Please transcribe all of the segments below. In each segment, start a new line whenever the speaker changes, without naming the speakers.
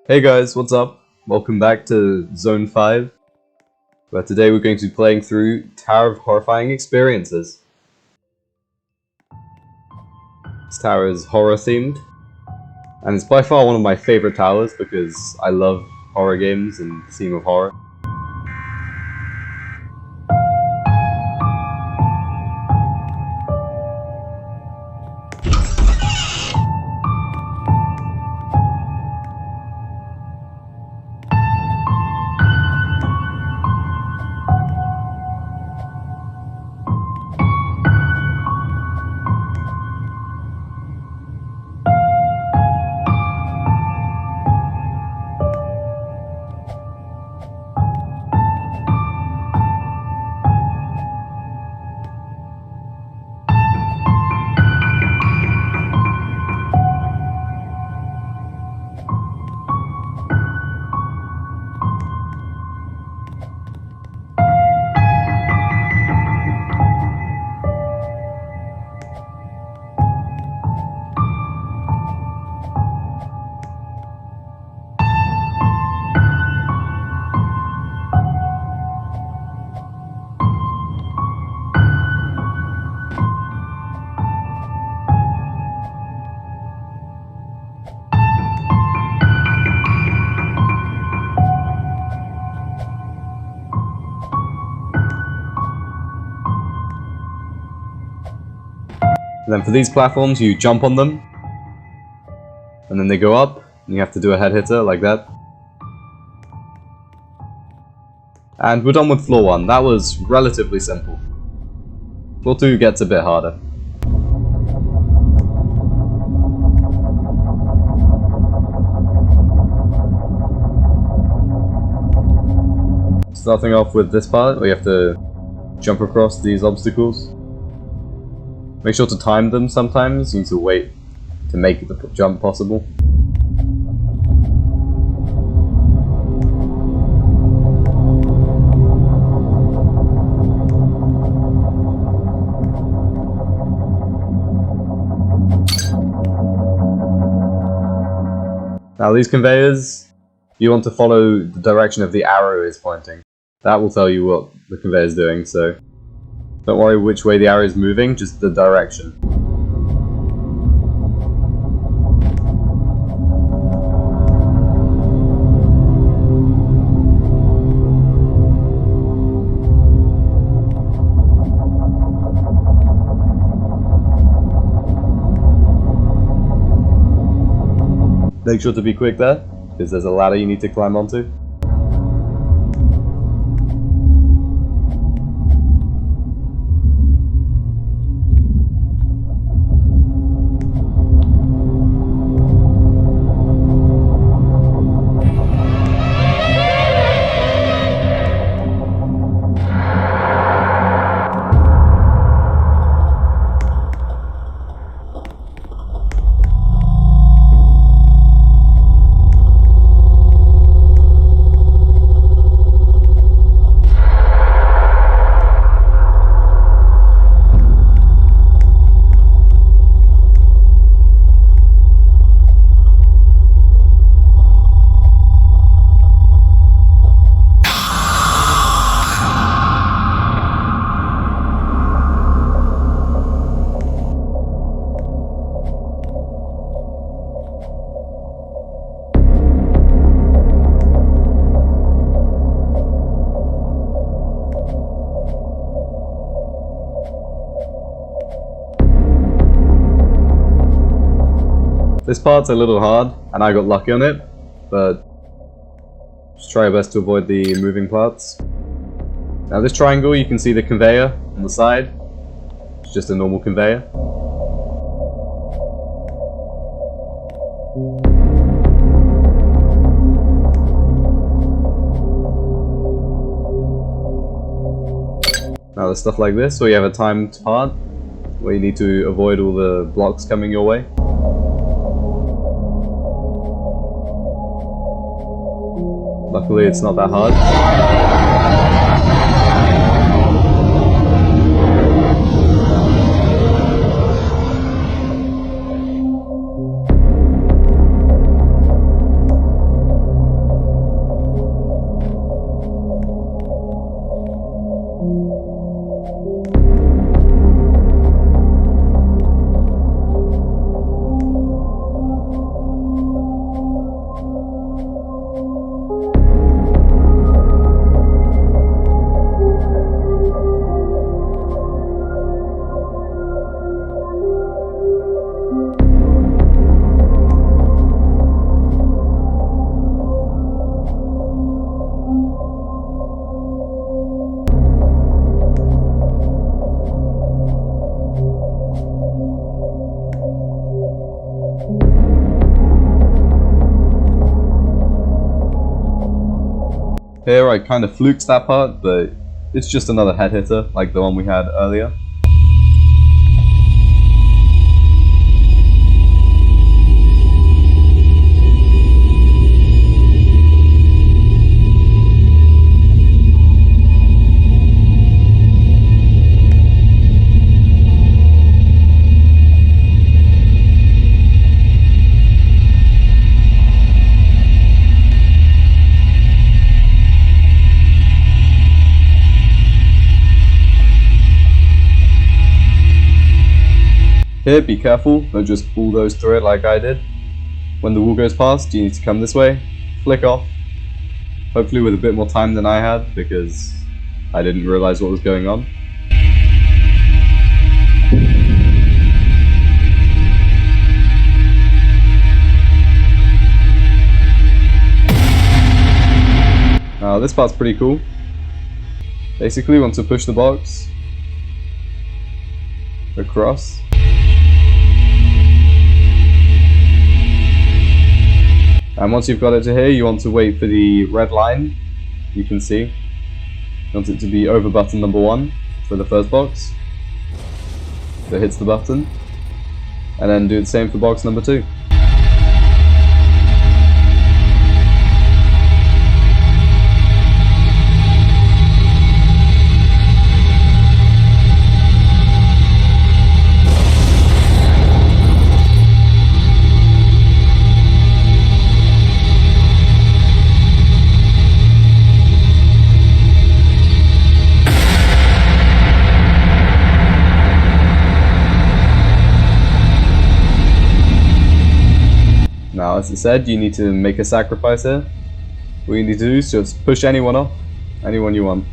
Hey guys, what's up? Welcome back to Zone 5, where today we're going to be playing through Tower of Horrifying Experiences. This tower is horror themed, and it's by far one of my favorite towers because I love horror games and the theme of horror. And then for these platforms, you jump on them, and then they go up, and you have to do a head hitter like that. And we're done with floor 1. That was relatively simple. Floor 2 gets a bit harder. Starting off with this part, where you have to jump across these obstacles. Make sure to time them sometimes, you need to wait to make the jump possible. Now these conveyors, you want to follow the direction of the arrow is pointing. That will tell you what the conveyor is doing, so don't worry which way the arrow is moving, just the direction. Make sure to be quick there, because there's a ladder you need to climb onto. This part's a little hard, and I got lucky on it, but just try your best to avoid the moving parts. Now this triangle, you can see the conveyor on the side. It's just a normal conveyor. Now there's stuff like this, where you have a timed part, where you need to avoid all the blocks coming your way. Luckily, it's not that hard. Here I kind of fluked that part, but it's just another head hitter like the one we had earlier. Here, be careful, don't just bulldoze through it like I did. When the wall goes past, you need to come this way, flick off, hopefully with a bit more time than I had, because I didn't realize what was going on. Now this part's pretty cool. Basically, want to push the box across. And once you've got it to here, you want to wait for the red line, you can see. You want it to be over button number 1 for the first box. So it hits the button. And then do the same for box number 2. Now, as I said, you need to make a sacrifice here. What you need to do is just push anyone off, anyone you want.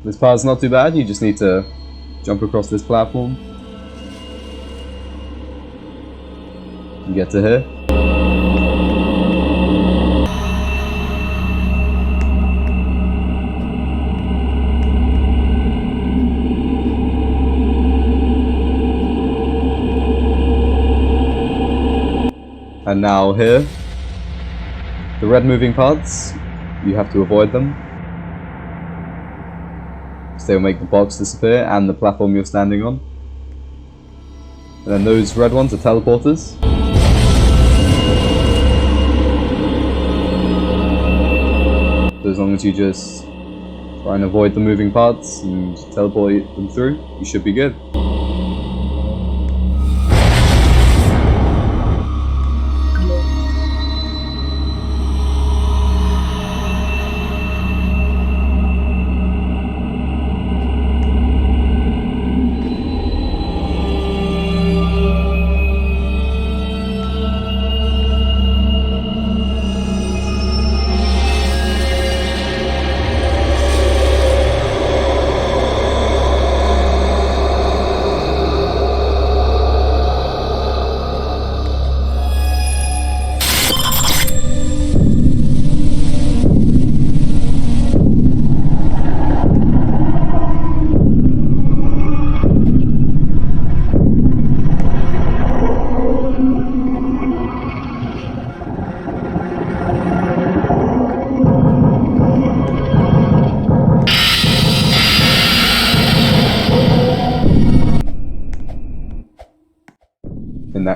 This part's not too bad, you just need to jump across this platform and get to here. And now here, the red moving parts, you have to avoid them. They will make the box disappear and the platform you're standing on. And then those red ones are teleporters. So as long as you just try and avoid the moving parts and teleport them through, you should be good.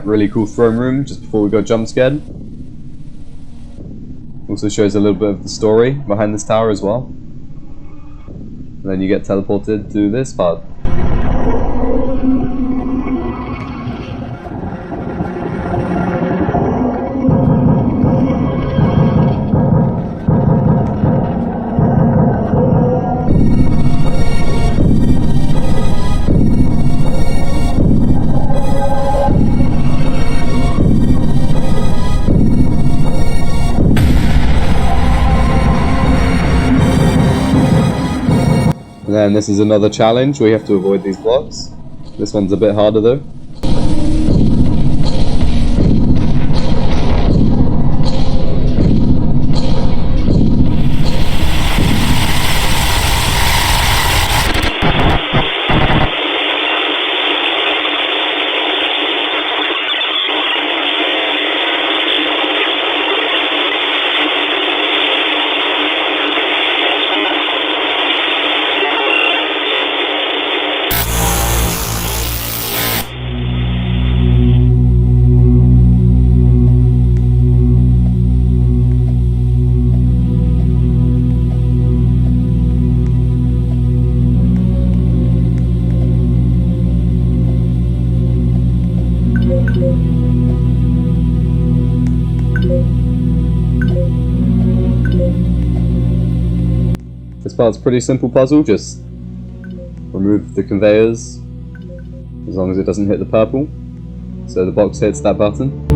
really cool throne room just before we got jump scared. Also shows a little bit of the story behind this tower as well. And then you get teleported to this part. And then this is another challenge where you have to avoid these blocks. This one's a bit harder though. This part's a pretty simple puzzle, just remove the conveyors as long as it doesn't hit the purple, so the box hits that button.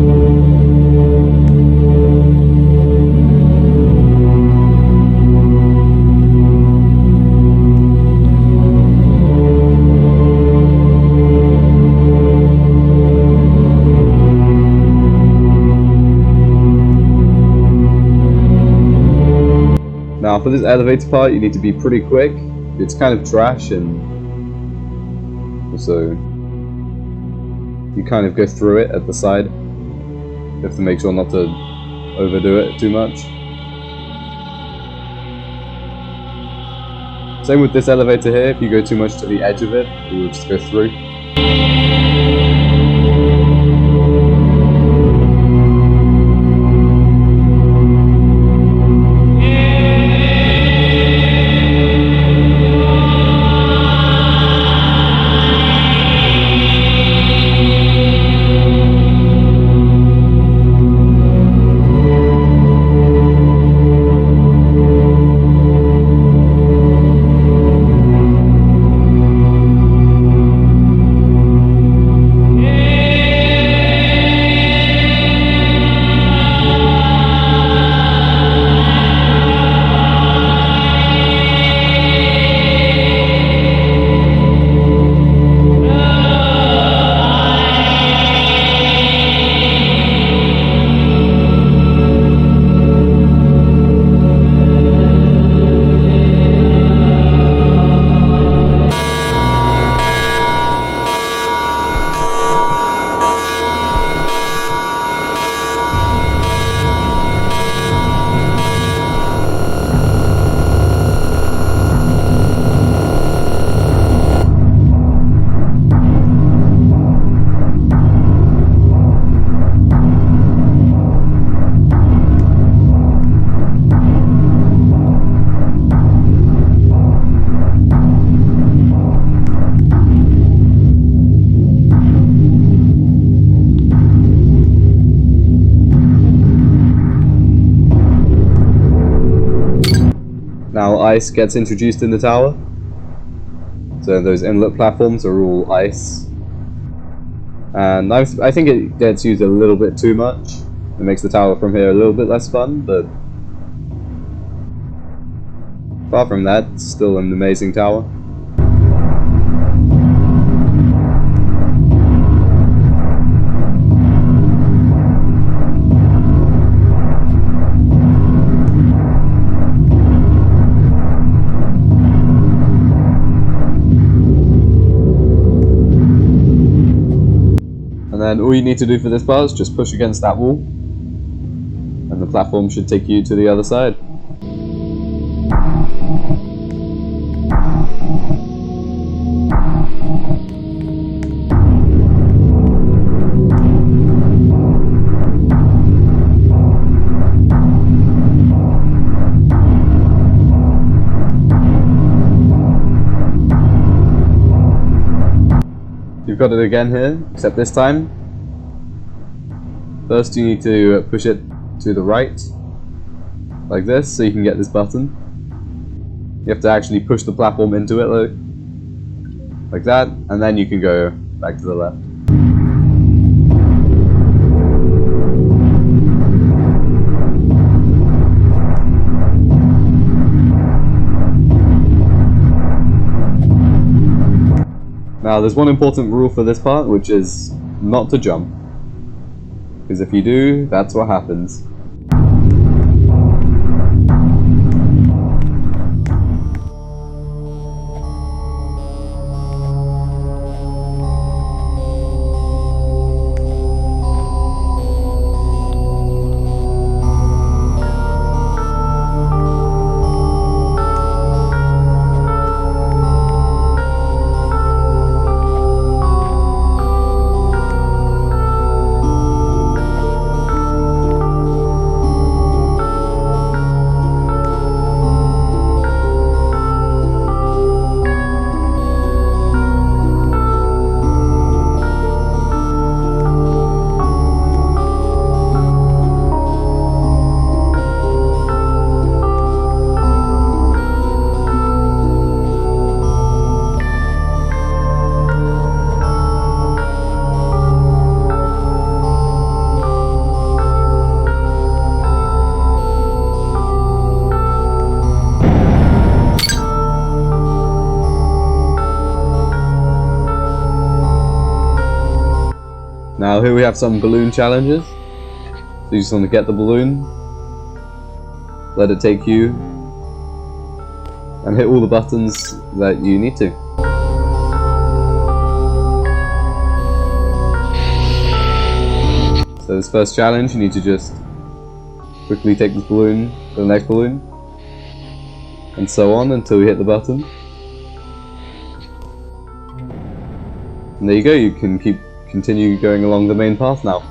Now for this elevator part you need to be pretty quick. It's kind of trash and also you kind of go through it at the side. You have to make sure not to overdo it too much. Same with this elevator here, if you go too much to the edge of it, it will just go through. Now ice gets introduced in the tower. So those inlet platforms are all ice. And I think it gets used a little bit too much. It makes the tower from here a little bit less fun, but apart from that, it's still an amazing tower. And then all you need to do for this part is just push against that wall, and the platform should take you to the other side. We've got it again here, except this time, first you need to push it to the right, like this, so you can get this button. You have to actually push the platform into it, like that, and then you can go back to the left. Now there's one important rule for this part, which is not to jump. Because if you do, that's what happens. Now here we have some balloon challenges. So you just want to get the balloon, let it take you, and hit all the buttons that you need to. So this first challenge, you need to just quickly take this balloon to the next balloon, and so on until you hit the button. And there you go, you can continue going along the main path now.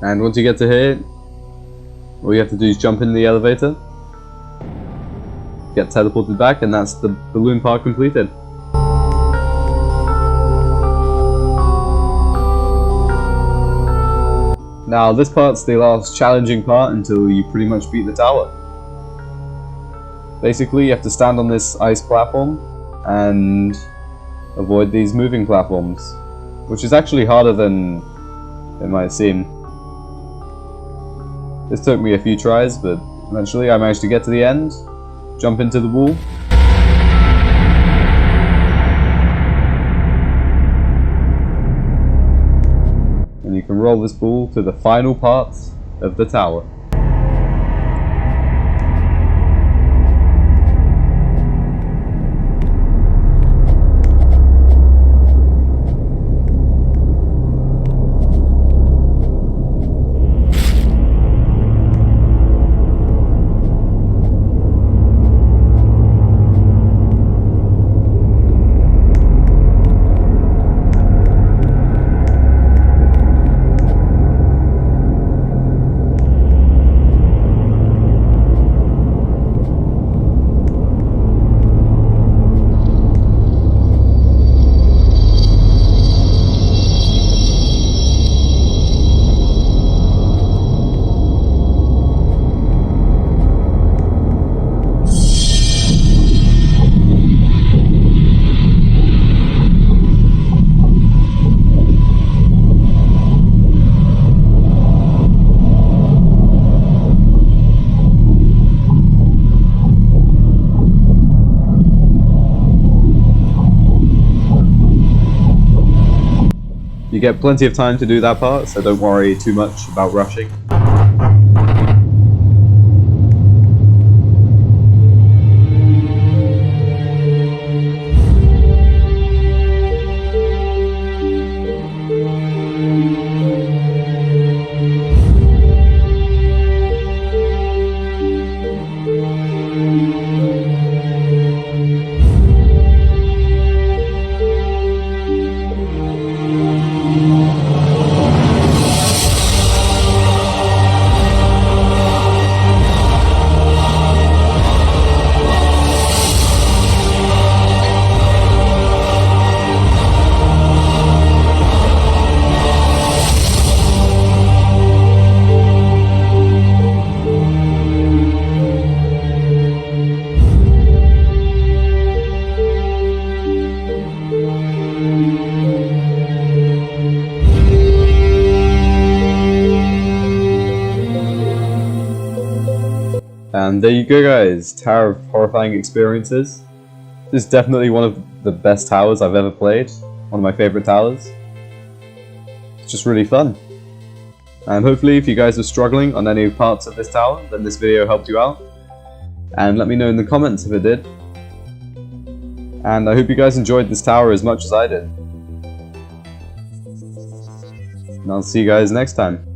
And once you get to here, all you have to do is jump in the elevator, get teleported back, and that's the balloon part completed. Now this part's the last challenging part until you pretty much beat the tower. Basically you have to stand on this ice platform and avoid these moving platforms, which is actually harder than it might seem. This took me a few tries, but eventually I managed to get to the end, jump into the wall, and you can roll this ball to the final part of the tower. You get plenty of time to do that part, so don't worry too much about rushing. And there you go guys, Tower of Horrifying Experiences. This is definitely one of the best towers I've ever played. One of my favourite towers. It's just really fun. And hopefully if you guys are struggling on any parts of this tower, then this video helped you out. And let me know in the comments if it did. And I hope you guys enjoyed this tower as much as I did. And I'll see you guys next time.